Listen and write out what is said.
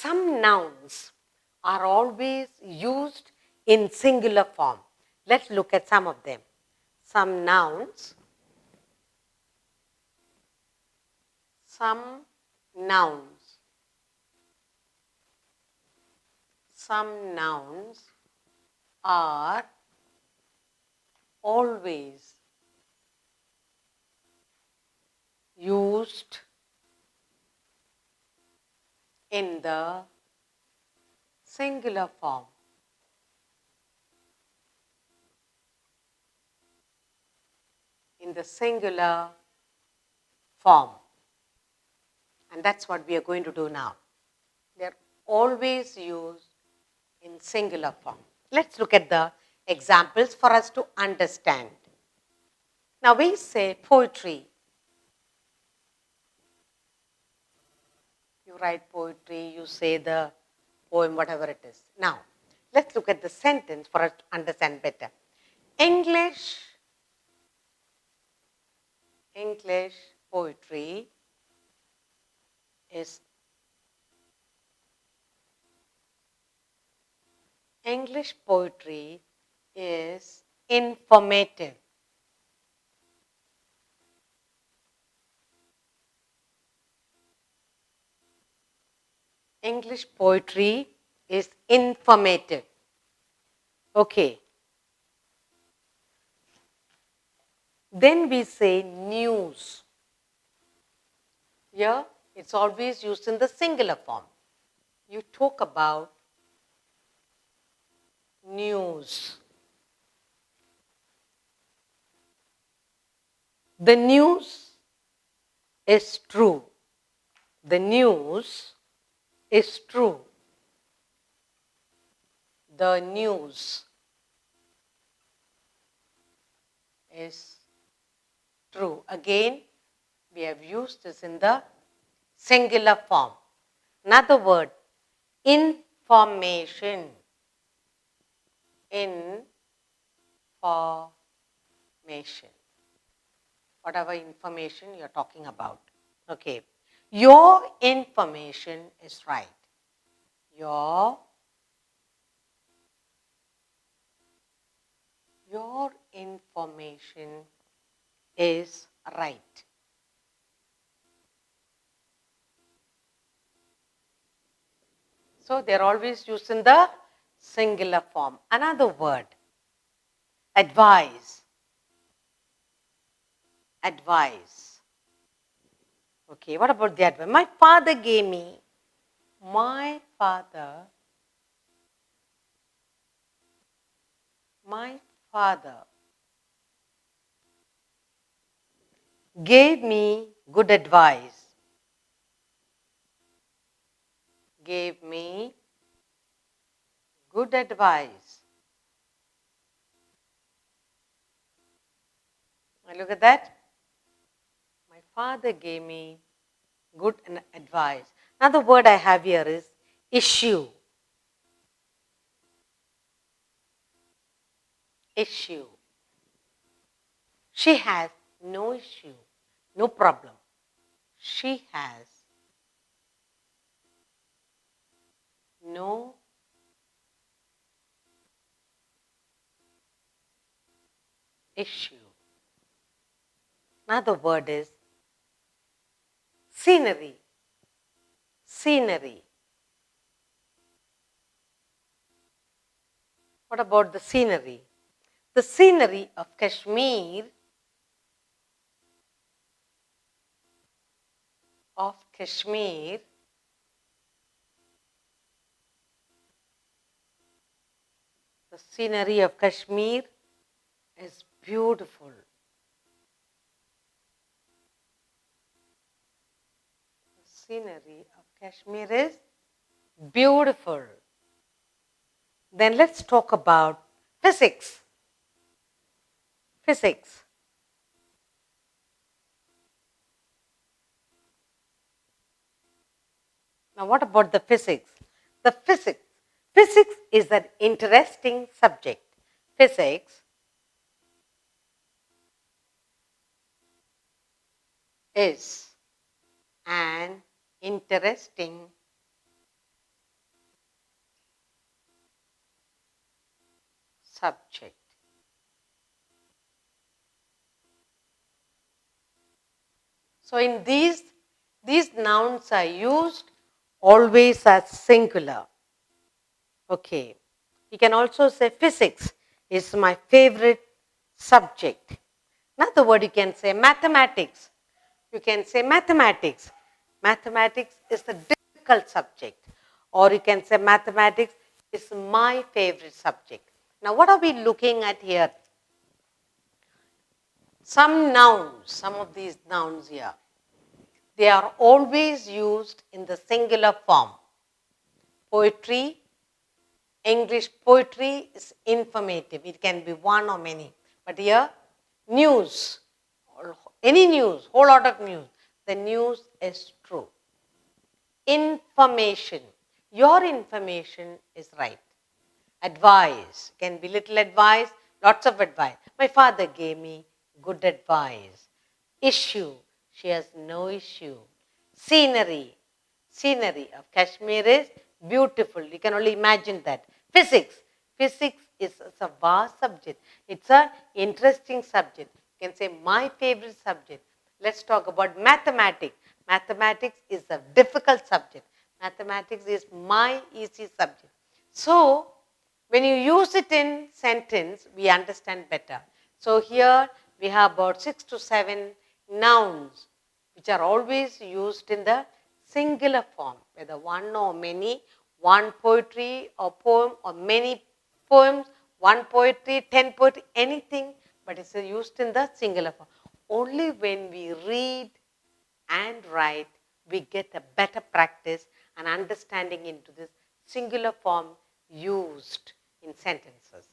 some nouns are always used in singular form. Let's look at some of them. Some nouns some nouns are always used in the singular form. In the singular form. And that's what we are going to do now. They're always used in singular form. Let's look at the examples for us to understand. Now we say poetry. You write poetry, you say the poem, whatever it is. Now, let's look at the sentence for us to understand better. English poetry is informative. English poetry is informative. Okay. Then we say news. Here, it's always used in the singular form. You talk about news. The news is true. The news is true. The news is true. Again, we have used this in the singular form. Another word, information. Information. Whatever information you're talking about. Okay. Your information is right. Your information is right. So they're always used in the singular form. Another word, advise. Advise. Okay, what about the advice? My father gave me. My father gave me good advice. Gave me good advice. Now look at that. My father gave me good advice. Another word I have here is issue. Issue. She has no issue, no problem. She has no issue. Another word is scenery. Scenery. What about the scenery? The scenery of Kashmir the scenery of Kashmir is beautiful. The scenery of Kashmir is beautiful. Then let's talk about physics. Physics. Now what about the physics? The physics is an interesting subject. Physics is an interesting subject. So in these nouns are used always as singular. Okay. You can also say physics is my favorite subject. Another word you can say mathematics. You can say mathematics. Mathematics is a difficult subject. Or you can say mathematics is my favorite subject. Now what are we looking at here? Some nouns, some of these nouns here, they are always used in the singular form. Poetry, English poetry is informative. It can be one or many. But here, news, any news, whole lot of news, the news is true. Information, your information is right. Advice, can be little advice, lots of advice. My father gave me good advice. Issue, she has no issue. Scenery, scenery of Kashmir is beautiful. You can only imagine that. Physics, physics is a vast subject. It's an interesting subject. You can say my favorite subject. Let's talk about mathematics. Mathematics is a difficult subject. Mathematics is my easy subject. So, when you use it in sentence, we understand better. So here we have about 6 to 7 nouns which are always used in the singular form, whether one or many, one poetry or poem or many poems, one poetry, 10 poetry, anything, but it's used in the singular form. Only when we read and write, we get a better practice and understanding into this singular form used in sentences.